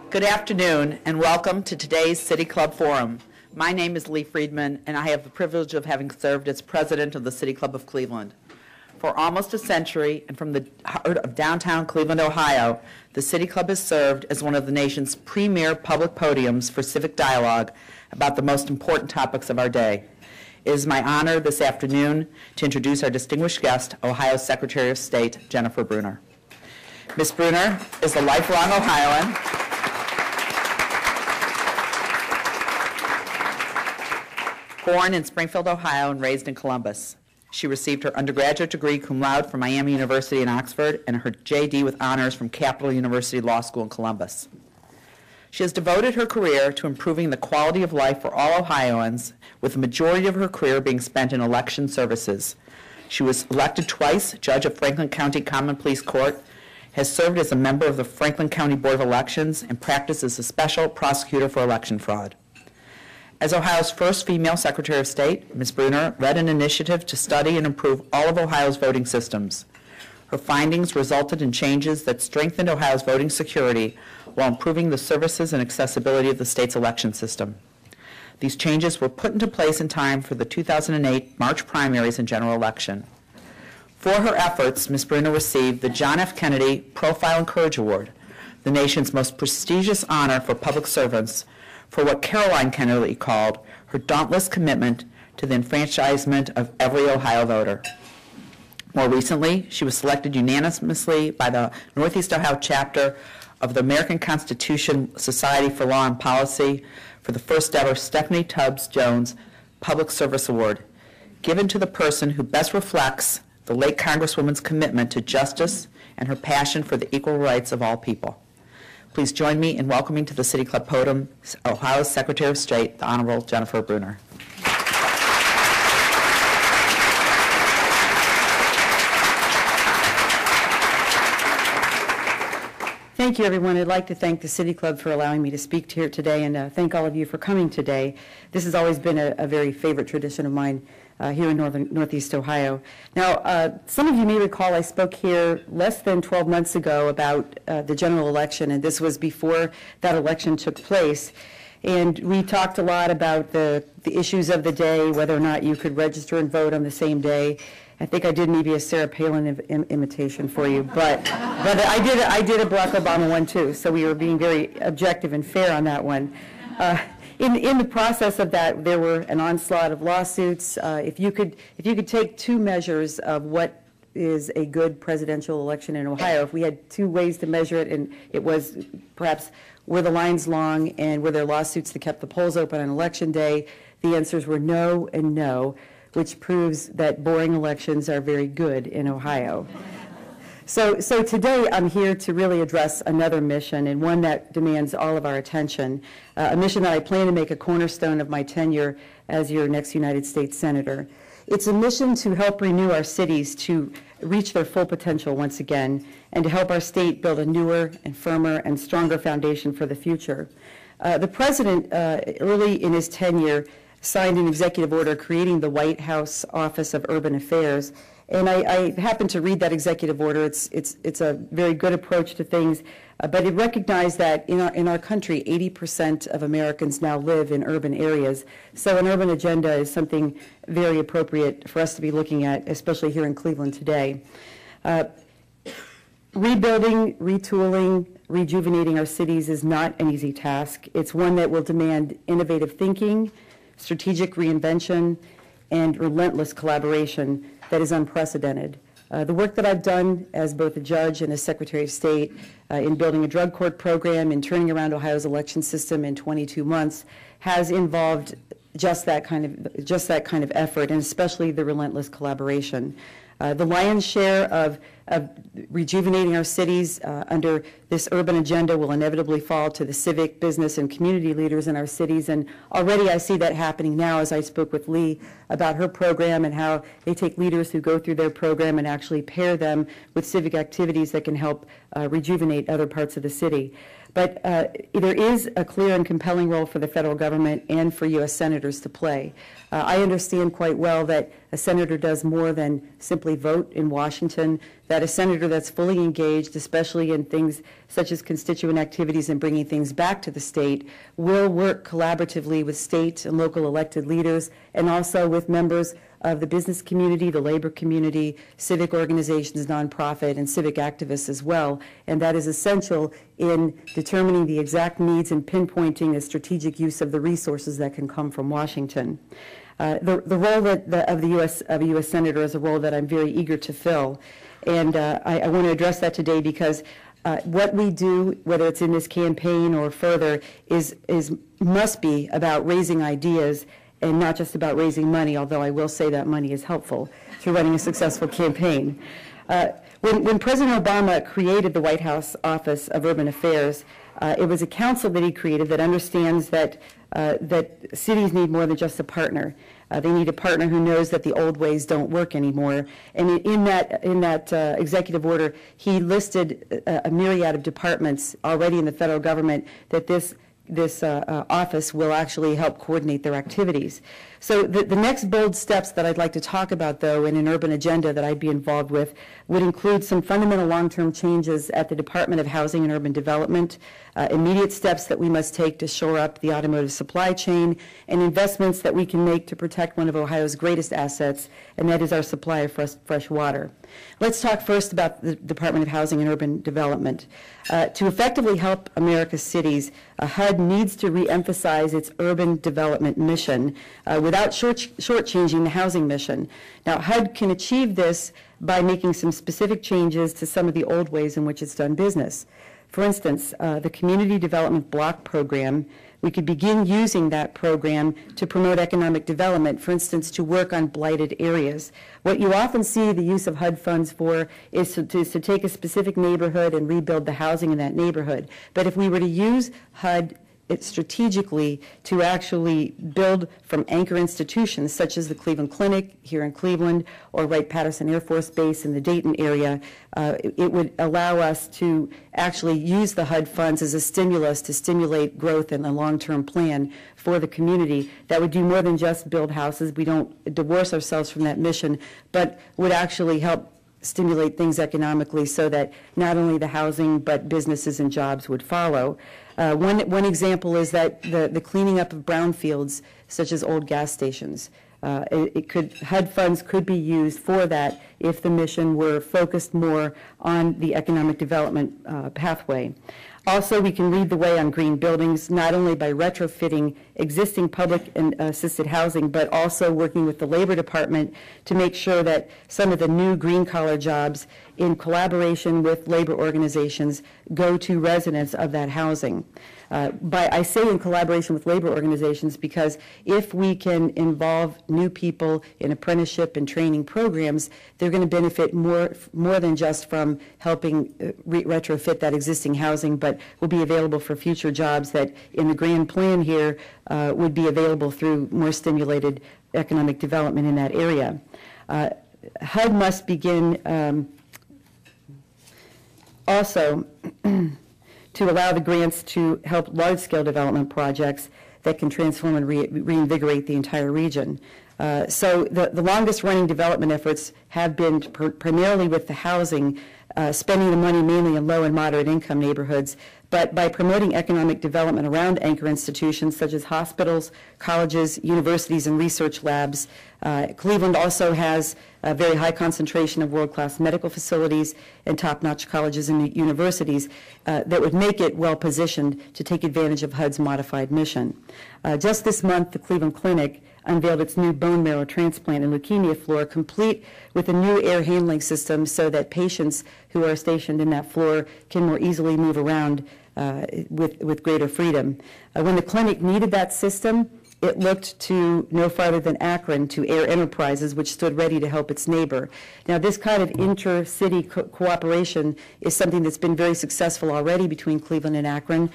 Good afternoon and welcome to today's City Club Forum. My name is Lee Friedman and I have the privilege of having served as president of the City Club of Cleveland. For almost a century and from the heart of downtown Cleveland, Ohio, the City Club has served as one of the nation's premier public podiums for civic dialogue about the most important topics of our day. It is my honor this afternoon to introduce our distinguished guest, Ohio's Secretary of State, Jennifer Brunner. Ms. Brunner is a lifelong Ohioan. Born in Springfield, Ohio, and raised in Columbus. She received her undergraduate degree cum laude from Miami University in Oxford and her JD with honors from Capital University Law School in Columbus. She has devoted her career to improving the quality of life for all Ohioans, with the majority of her career being spent in election services. She was elected twice judge of Franklin County Common Pleas Court, has served as a member of the Franklin County Board of Elections, and practiced as a special prosecutor for election fraud. As Ohio's first female Secretary of State, Ms. Brunner led an initiative to study and improve all of Ohio's voting systems. Her findings resulted in changes that strengthened Ohio's voting security while improving the services and accessibility of the state's election system. These changes were put into place in time for the 2008 March primaries and general election. For her efforts, Ms. Brunner received the John F. Kennedy Profile and Courage Award, the nation's most prestigious honor for public servants, for what Caroline Kennedy called her dauntless commitment to the enfranchisement of every Ohio voter. More recently, she was selected unanimously by the Northeast Ohio chapter of the American Constitution Society for Law and Policy for the first ever Stephanie Tubbs Jones Public Service Award, given to the person who best reflects the late Congresswoman's commitment to justice and her passion for the equal rights of all people. Please join me in welcoming to the City Club podium Ohio's Secretary of State, the Honorable Jennifer Brunner. Thank you, everyone. I'd like to thank the City Club for allowing me to speak here today, and thank all of you for coming today. This has always been a very favorite tradition of mine here in Northeast Ohio. Now, some of you may recall I spoke here less than 12 months ago about the general election, and this was before that election took place. And we talked a lot about the issues of the day, whether or not you could register and vote on the same day. I think I did maybe a Sarah Palin imitation for you, but I did a Barack Obama one too, so we were being very objective and fair on that one. In the process of that, there were an onslaught of lawsuits. If you could take two measures of what is a good presidential election in Ohio, if we had two ways to measure it, and it was perhaps were the lines long and were there lawsuits that kept the polls open on election day, the answers were no and no, which proves that boring elections are very good in Ohio. So today I'm here to really address another mission, and one that demands all of our attention, a mission that I plan to make a cornerstone of my tenure as your next United States Senator. It's a mission to help renew our cities to reach their full potential once again, and to help our state build a newer and firmer and stronger foundation for the future. The President, early in his tenure, signed an executive order creating the White House Office of Urban Affairs. And I happened to read that executive order. It's a very good approach to things, but it recognized that in our country, 80% of Americans now live in urban areas. So an urban agenda is something very appropriate for us to be looking at, especially here in Cleveland today. Rebuilding, retooling, rejuvenating our cities is not an easy task. It's one that will demand innovative thinking, strategic reinvention, and relentless collaboration that is unprecedented. The work that I've done as both a judge and a Secretary of State in building a drug court program and turning around Ohio's election system in 22 months has involved just that kind of effort, and especially the relentless collaboration. The lion's share of rejuvenating our cities under this urban agenda will inevitably fall to the civic, business, and community leaders in our cities. And already I see that happening now as I spoke with Lee about her program and how they take leaders who go through their program and actually pair them with civic activities that can help rejuvenate other parts of the city. But there is a clear and compelling role for the federal government and for U.S. senators to play. I understand quite well that a senator does more than simply vote in Washington that a senator that's fully engaged, especially in things such as constituent activities and bringing things back to the state, will work collaboratively with state and local elected leaders and also with members of the business community, the labor community, civic organizations, nonprofit, and civic activists as well. And that is essential in determining the exact needs and pinpointing a strategic use of the resources that can come from Washington. The role of a U.S. Senator is a role that I'm very eager to fill. And I want to address that today because what we do, whether it's in this campaign or further, must be about raising ideas and not just about raising money, although I will say that money is helpful to running a successful campaign. When President Obama created the White House Office of Urban Affairs, it was a council that he created that understands that cities need more than just a partner. They need a partner who knows that the old ways don't work anymore. And in that executive order, he listed a myriad of departments already in the federal government that this office will actually help coordinate their activities. So the next bold steps that I'd like to talk about, though, in an urban agenda that I'd be involved with would include some fundamental long-term changes at the Department of Housing and Urban Development, immediate steps that we must take to shore up the automotive supply chain, and investments that we can make to protect one of Ohio's greatest assets, and that is our supply of fresh water. Let's talk first about the Department of Housing and Urban Development. To effectively help America's cities, HUD needs to reemphasize its urban development mission without shortchanging the housing mission. Now, HUD can achieve this by making some specific changes to some of the old ways in which it's done business. For instance, the Community Development Block Program, we could begin using that program to promote economic development, for instance, to work on blighted areas. What you often see the use of HUD funds for is to take a specific neighborhood and rebuild the housing in that neighborhood. But if we were to use HUD strategically to actually build from anchor institutions such as the Cleveland Clinic here in Cleveland or Wright-Patterson Air Force Base in the Dayton area, it would allow us to actually use the HUD funds as a stimulus to stimulate growth and a long-term plan for the community that would do more than just build houses. We don't divorce ourselves from that mission, but would actually help stimulate things economically so that not only the housing but businesses and jobs would follow. One example is that the cleaning up of brownfields, such as old gas stations. HUD funds could be used for that if the mission were focused more on the economic development pathway. Also, we can lead the way on green buildings, not only by retrofitting existing public and assisted housing, but also working with the Labor Department to make sure that some of the new green-collar jobs, in collaboration with labor organizations, go to residents of that housing. I say in collaboration with labor organizations because if we can involve new people in apprenticeship and training programs, they're going to benefit more than just from helping retrofit that existing housing, but will be available for future jobs that in the grand plan here would be available through more stimulated economic development in that area. HUD must begin also to allow the grants to help large-scale development projects that can transform and reinvigorate the entire region. So the longest-running development efforts have been primarily with the housing, spending the money mainly in low and moderate income neighborhoods, but by promoting economic development around anchor institutions such as hospitals, colleges, universities, and research labs. Cleveland also has a very high concentration of world-class medical facilities and top-notch colleges and universities that would make it well-positioned to take advantage of HUD's modified mission. Just this month, the Cleveland Clinic unveiled its new bone marrow transplant and leukemia floor, complete with a new air handling system so that patients who are stationed in that floor can more easily move around with greater freedom. When the clinic needed that system, it looked to no farther than Akron, to Air Enterprises, which stood ready to help its neighbor. Now, this kind of inter-city cooperation is something that's been very successful already between Cleveland and Akron.